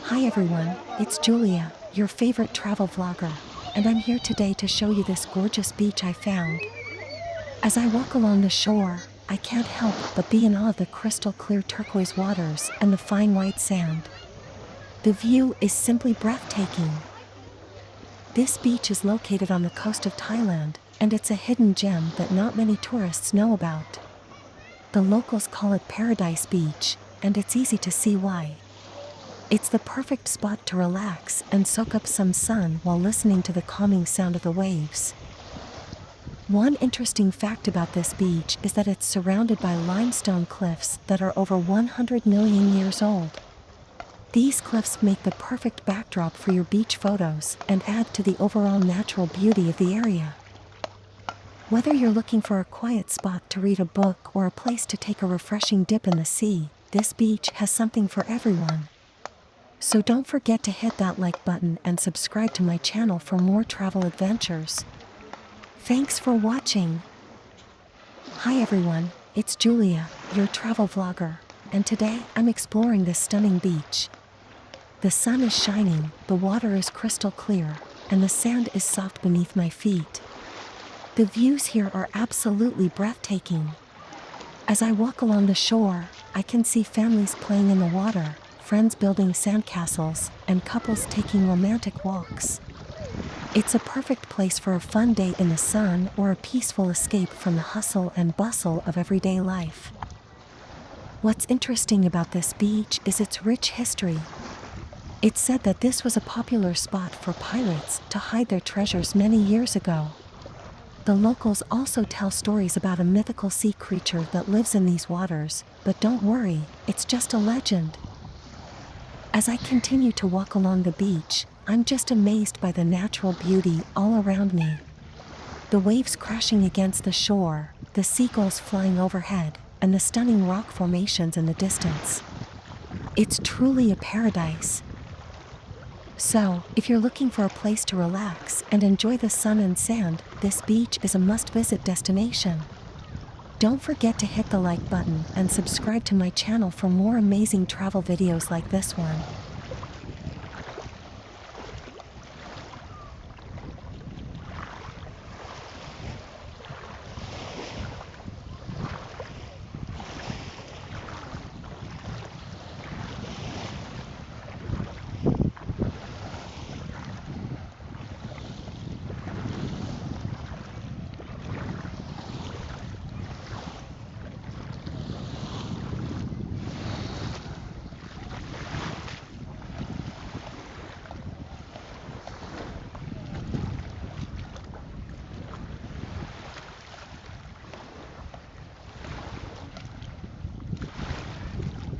Hi everyone, it's Julia, your favorite travel vlogger, and I'm here today to show you this gorgeous beach I found. As I walk along the shore, I can't help but be in awe of the crystal clear turquoise waters and the fine white sand. The view is simply breathtaking. This beach is located on the coast of Thailand, and it's a hidden gem that not many tourists know about. The locals call it Paradise Beach, and it's easy to see why. It's the perfect spot to relax and soak up some sun while listening to the calming sound of the waves. One interesting fact about this beach is that it's surrounded by limestone cliffs that are over 100 million years old. These cliffs make the perfect backdrop for your beach photos and add to the overall natural beauty of the area. Whether you're looking for a quiet spot to read a book or a place to take a refreshing dip in the sea, this beach has something for everyone. So don't forget to hit that like button and subscribe to my channel for more travel adventures. Thanks for watching. Hi everyone, it's Julia, your travel vlogger, and today I'm exploring this stunning beach. The sun is shining, the water is crystal clear, and the sand is soft beneath my feet. The views here are absolutely breathtaking. As I walk along the shore, I can see families playing in the water, friends building sandcastles, and couples taking romantic walks. It's a perfect place for a fun day in the sun or a peaceful escape from the hustle and bustle of everyday life. What's interesting about this beach is its rich history. It's said that this was a popular spot for pirates to hide their treasures many years ago. The locals also tell stories about a mythical sea creature that lives in these waters, but don't worry, it's just a legend. As I continue to walk along the beach, I'm just amazed by the natural beauty all around me. The waves crashing against the shore, the seagulls flying overhead, and the stunning rock formations in the distance. It's truly a paradise. So, if you're looking for a place to relax and enjoy the sun and sand, this beach is a must-visit destination. Don't forget to hit the like button and subscribe to my channel for more amazing travel videos like this one.